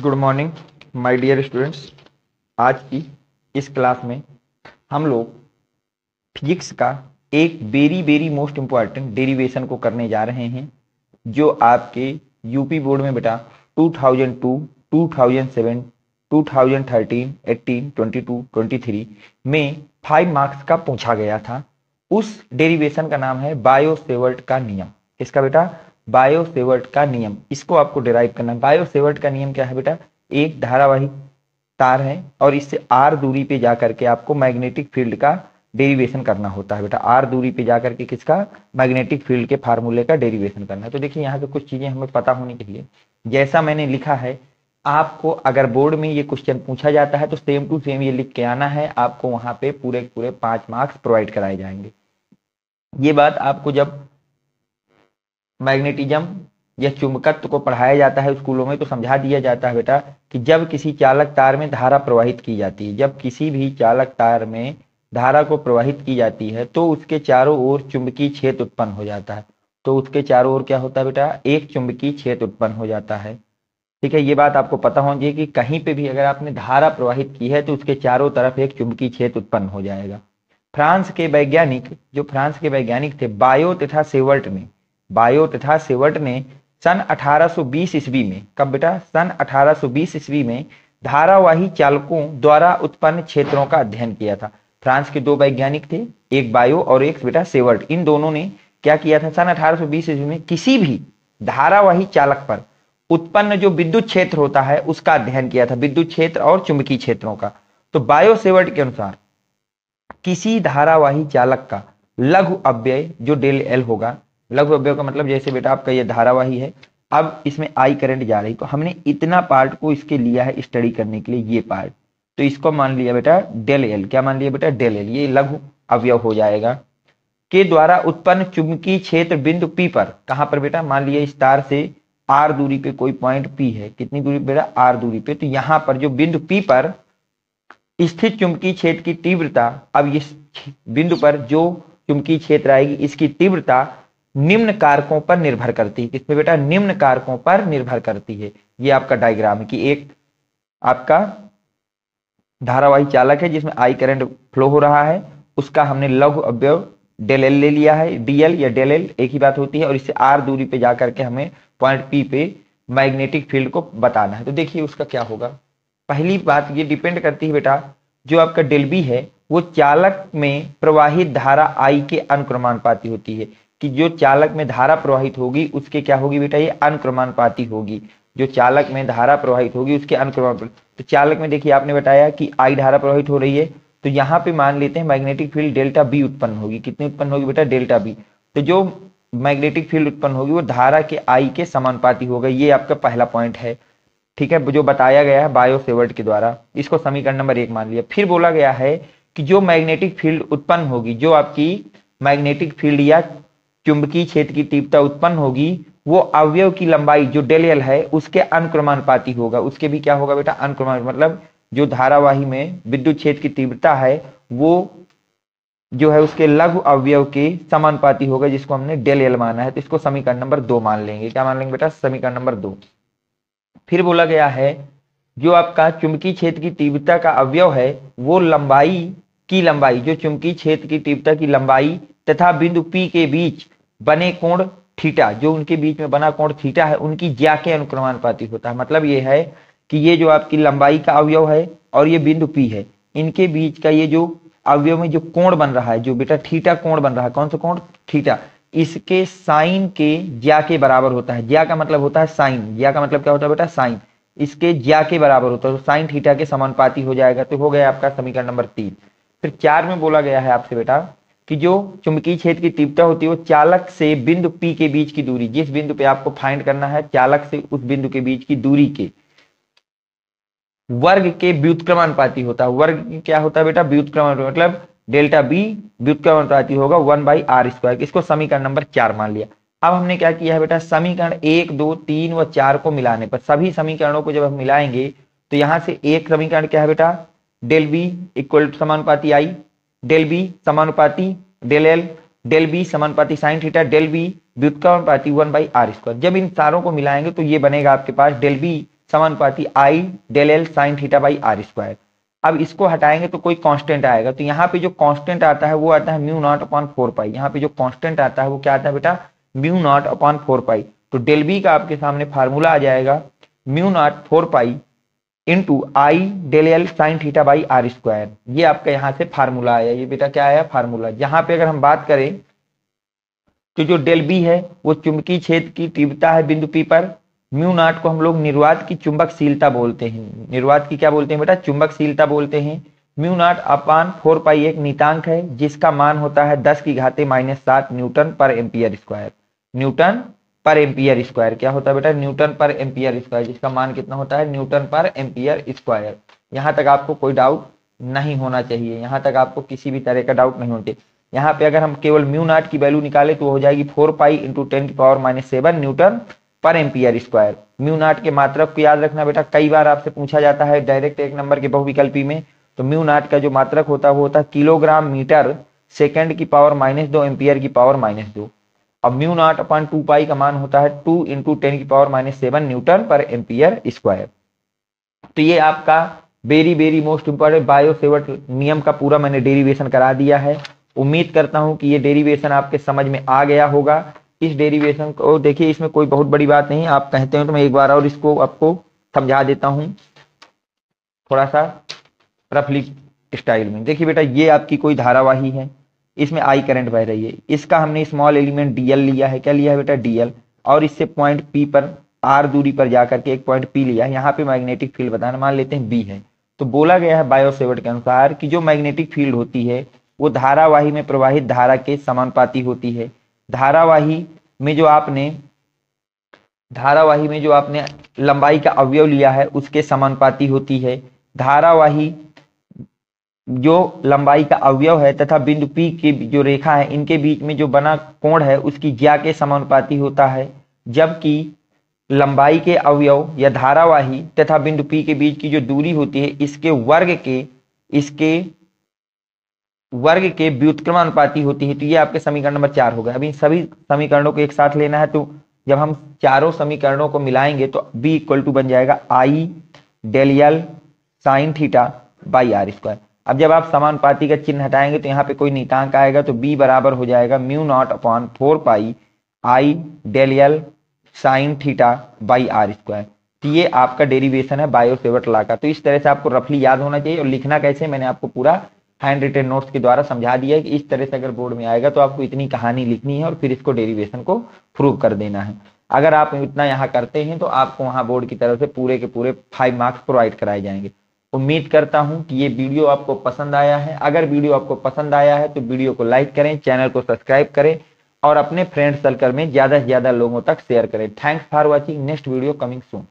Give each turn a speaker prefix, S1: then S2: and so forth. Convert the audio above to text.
S1: Good morning my dear students. आज की इस क्लास में हम लोग फिजिक्स का एक very very most important derivation को करने जा रहे हैं, जो आपके यूपी बोर्ड में बेटा 2002, 2007, 2013, 18, 22, 23 में 5 मार्क्स का पूछा गया था। उस डेरिवेशन का नाम है बायो-सेवर्ट का नियम। किसका बेटा? बायो-सेवर्ट का नियम। इसको आपको डिराइव करना है। बायो-सेवर्ट का नियम क्या है बेटा? एक धारावाही तार है और इससे r दूरी पे जाकर के आपको मैग्नेटिक फील्ड का डेरिवेशन करना होता है बेटा। r दूरी पे जाकर के किसका? मैग्नेटिक फील्ड के फार्मूले का डेरिवेशन करना है। तो देखिए यहाँ पे कुछ चीजें हमें पता होनी चाहिए। जैसा मैंने लिखा है, आपको अगर बोर्ड में ये क्वेश्चन पूछा जाता है तो सेम टू सेम ये लिख के आना है। आपको वहां पे पूरे पूरे 5 मार्क्स प्रोवाइड कराए जाएंगे। ये बात आपको जब मैग्नेटिज्म या चुंबकत्व को पढ़ाया जाता है स्कूलों में तो समझा दिया जाता है बेटा कि जब किसी चालक तार में धारा प्रवाहित की जाती है, जब किसी भी चालक तार में धारा को प्रवाहित की जाती है तो उसके चारों ओर चुंबकीय क्षेत्र उत्पन्न हो जाता है। तो उसके चारों ओर क्या होता है बेटा? एक चुंबकीय क्षेत्र उत्पन्न हो जाता है। ठीक है, ये बात आपको पता होनी चाहिए कि कहीं पे भी अगर आपने धारा प्रवाहित की है तो उसके चारों तरफ एक चुंबकीय क्षेत्र उत्पन्न हो जाएगा। फ्रांस के वैज्ञानिक थे बायो तथा सेवर्ट ने सन 1820 ईस्वी में, कब बेटा? सन 1820 ईस्वी में धारावाही चालकों द्वारा उत्पन्न क्षेत्रों का अध्ययन किया था। फ्रांस के 2 वैज्ञानिक थे, एक बायो और एक बेटा सेवर्ट। इन दोनों ने क्या किया था? सन 1820 ईस्वी में किसी भी धारावाही चालक पर उत्पन्न जो विद्युत क्षेत्र होता है उसका अध्ययन किया था, विद्युत क्षेत्र और चुंबकीय क्षेत्रों का। तो बायो सेवर्ट के अनुसार किसी धारावाही चालक का लघु अव्यय जो डेल एल होगा, लघु अव्यय का मतलब जैसे बेटा आपका ये धारावाही है, अब इसमें आई करंट जा रही, तो हमने इतना पार्ट को इसके लिया है स्टडी करने के लिए, ये पार्ट, तो इसको मान लिया बेटा डेल एल। क्या मान लिया बेटा? Del l. ये लघु अवयव हो जाएगा। के द्वारा उत्पन्न चुंबकीय क्षेत्र बिंदु पी पर, कहां पर बेटा? मान लिया इस तार से आर दूरी पे कोई पॉइंट पी है। कितनी दूरी बेटा? आर दूरी पे। तो यहां पर जो बिंदु पी पर स्थित चुंबकीय क्षेत्र की तीव्रता, अब इस बिंदु पर जो चुंबकीय क्षेत्र आएगी इसकी तीव्रता निम्न कारकों पर निर्भर करती है। किसमें बेटा? निम्न कारकों पर निर्भर करती है। ये आपका डायग्राम है कि एक आपका धारावाही चालक है जिसमें आई करंट फ्लो हो रहा है, उसका हमने लघु अवयव डेल एल ले लिया है। डीएल या डेल एल एक ही बात होती है, और इससे आर दूरी पे जाकर के हमें पॉइंट पी पे मैग्नेटिक फील्ड को बताना है। तो देखिए उसका क्या होगा। पहली बात ये डिपेंड करती है बेटा, जो आपका डेल बी है वो चालक में प्रवाहित धारा आई के अनुक्रमानुपाती होती है, कि जो चालक में धारा प्रवाहित होगी उसके क्या होगी बेटा? ये अनुक्रमानुपाती होगी। जो चालक में धारा प्रवाहित होगी उसके अनुक्रमानुपाती। तो चालक में देखिए आपने बताया कि आई धारा प्रवाहित हो रही है, तो यहाँ पे मान लेते हैं मैग्नेटिक फील्ड डेल्टा बी उत्पन्न होगी। कितनी उत्पन्न होगी बेटा? Delta B. तो जो मैग्नेटिक फील्ड उत्पन्न होगी वो धारा के आई के समानुपाती होगा। ये आपका पहला पॉइंट है, ठीक है, जो बताया गया है बायो सेवर्ट के द्वारा। इसको समीकरण नंबर 1 मान लिया। फिर बोला गया है कि जो मैग्नेटिक फील्ड उत्पन्न होगी, जो आपकी मैग्नेटिक फील्ड या चुंबकीय क्षेत्र की तीव्रता उत्पन्न होगी, वो अवयव की लंबाई जो डेल एल है उसके अनुक्रमानुपाती होगा। उसके भी क्या होगा बेटा? अनुक्रमानुपाती। मतलब जो धारावाही में विद्युत क्षेत्र की तीव्रता है वो जो है उसके लघु अवयव के समानुपाती होगा, जिसको हमने डेल एल माना है। तो इसको समीकरण नंबर 2 मान लेंगे। क्या मान लेंगे बेटा? समीकरण नंबर 2। फिर बोला गया है जो आपका चुंबकीय क्षेत्र की तीव्रता का अवयव है वो लंबाई, जो चुंबकीय क्षेत्र की तीव्रता की लंबाई तथा बिंदु पी के बीच बने कोण थीटा, जो उनके बीच में बना कोण थीटा है, उनकी ज्या के अनुक्रमानुपाती होता है। मतलब ये है कि ये जो आपकी लंबाई का अवयव है और ये बिंदु पी है, इनके बीच का ये जो अवयव में जो कोण बन रहा है, जो बेटा थीटा कोण बन रहा है, कौन सा कोण? थीटा, इसके साइन के ज्या के बराबर होता है। ज्या का मतलब होता है साइन, ज्या का मतलब क्या होता है बेटा? साइन। इसके ज्या के बराबर होता है, तो साइन थीटा के समानुपाती हो जाएगा। तो हो गया आपका समीकरण नंबर 3। फिर 4 में बोला गया है आपसे बेटा कि जो चुंबकीय क्षेत्र की तीव्रता होती है वो चालक से बिंदु पी के बीच की दूरी, जिस बिंदु पे आपको फाइंड करना है चालक से उस बिंदु के बीच की दूरी के वर्ग के व्युत्क्रमानुपाती होता है। वर्ग क्या होता है बेटा? व्युत्क्रमानुपाती, मतलब डेल्टा बी व्युत्क्रमानुपाती होगा 1/r²। इसको समीकरण नंबर 4 मान लिया। अब हमने क्या किया है बेटा? समीकरण 1, 2, 3 व 4 को मिलाने पर, सभी समीकरणों को जब हम मिलाएंगे तो यहां से एक समीकरण क्या है बेटा? डेल बी इक्वल टू समानुपाती आई, डेल बी समानुपाती डेल एल, डेल बी समानुपाती साइन थीटा, डेल बी व्युत्क्रमानुपाती 1/r²। जब इन सारों को मिलाएंगे तो ये बनेगा आपके पास डेल बी समानुपाती I del L sine theta by are square. अब इसको हटाएंगे तो कोई कांस्टेंट आएगा, तो यहाँ पे जो कांस्टेंट आता है वो आता है म्यू नॉट अपॉन 4 पाई। यहाँ पे जो कांस्टेंट आता है वो क्या आता है बेटा, म्यू नॉट अपॉन 4 पाई। तो डेल बी का आपके सामने फार्मूला आ जाएगा mu naught 4 pi into I del L sine theta by are square. ये आपका यहाँ से फार्मूला आया, ये बेटा क्या आया फार्मूला। यहाँ पे अगर हम बात करें तो जो डेल बी है वो चुंबकीय क्षेत्र की तीव्रता है बिंदु पी पर। म्यू नॉट को हम लोग निर्वात की चुंबकशीलता बोलते हैं। निर्वात की क्या बोलते हैं बेटा, चुंबकशीलता बोलते हैं। म्यू नॉट अपान 4 पाई एक नीतांक है जिसका मान होता है 10 की घाते -7 न्यूटन पर एम्पियर स्क्वायर। न्यूटन पर एम्पियर स्क्वायर क्या होता है बेटा, न्यूटन पर एम्पियर स्क्वायर, जिसका मान कितना होता है न्यूटन पर एम्पियर स्क्वायर। यहाँ तक आपको कोई डाउट नहीं होना चाहिए, यहाँ तक आपको किसी भी तरह का डाउट नहीं होना चाहिए। यहाँ पे अगर हम केवल म्यू नॉट की वैल्यू निकाले तो हो जाएगी 4 पाई इंटू 10⁻⁷ न्यूटन पर एम्पियर स्क्वायर। म्यू नॉट के मात्रक को याद रखना बेटा, कई बार आपसे पूछा जाता है डायरेक्ट 1 नंबर के बहुविकल्पी में। तो म्यू नॉट का जो मात्रक होता है वो होता है किलोग्राम मीटर सेकेंड की पावर -2 एम्पियर की पावर -2। अब म्यू नॉट अपॉन 2 पाई का मान होता है 2 इंटू 10⁻⁷ न्यूटन पर एम्पियर स्क्वायर। तो ये आपका very most important bio Savart नियम का पूरा मैंने डेरिवेशन करा दिया है। उम्मीद करता हूं कि ये डेरिवेशन आपके समझ में आ गया होगा। इस डेरिवेशन को देखिए, इसमें कोई बहुत बड़ी बात नहीं, आप कहते हो तो मैं एक बार और इसको आपको समझा देता हूं थोड़ा सा रफली स्टाइल में। देखिए बेटा, ये आपकी कोई धारावाही है, इसमें आई करंट बह रही है, इसका हमने स्मॉल एलिमेंट डीएल लिया है। क्या लिया है बेटा, डीएल। और इससे पॉइंट पी पर आर दूरी पर जाकर के एक पॉइंट पी लिया है। यहाँ पे मैग्नेटिक फील्ड बताना, मान लेते हैं बी है। तो बोला गया है बायो सेवर्ट के अनुसार कि जो मैग्नेटिक फील्ड होती है वो धारावाही में प्रवाहित धारा के समानुपाती होती है। धारावाही में जो आपने लंबाई का अवयव लिया है उसके समानुपाती होती है। धारावाही जो लंबाई का अवयव है तथा बिंदु पी की जो रेखा है इनके बीच में जो बना कोण है उसकी ज्या के समानुपाती होता है। जबकि लंबाई के अवयव या धारावाही तथा बिंदु पी के बीच की जो दूरी होती है इसके वर्ग के व्युत्क्रमानुपाती होती है। तो ये आपके समीकरण नंबर 4 हो गया। अभी सभी समीकरणों को एक साथ लेना है, तो जब हम चारों समीकरणों को मिलाएंगे तो b इक्वल टू बन जाएगा I del L sine theta by are square. अब जब आप समानुपाती का चिन्ह हटाएंगे तो यहाँ पे कोई नीतांक आएगा, तो b बराबर हो जाएगा mu naught upon 4 pi I del L sine theta by are square. तो ये आपका डेरिवेशन है बायो सेवर्ट लॉ का। तो इस तरह से आपको रफली याद होना चाहिए। और लिखना कैसे, मैंने आपको पूरा हैंड रिटन नोट्स के द्वारा समझा दिया है कि इस तरह से अगर बोर्ड में आएगा तो आपको इतनी कहानी लिखनी है और फिर इसको डेरिवेशन को प्रूव कर देना है। अगर आप इतना यहाँ करते हैं तो आपको वहाँ बोर्ड की तरफ से पूरे के पूरे 5 मार्क्स प्रोवाइड कराए जाएंगे। उम्मीद करता हूँ कि ये वीडियो आपको पसंद आया है। अगर वीडियो आपको पसंद आया है तो वीडियो को लाइक करें, चैनल को सब्सक्राइब करें और अपने फ्रेंड सर्कल में ज़्यादा से ज़्यादा लोगों तक शेयर करें। Thanks for watching. Next video coming soon.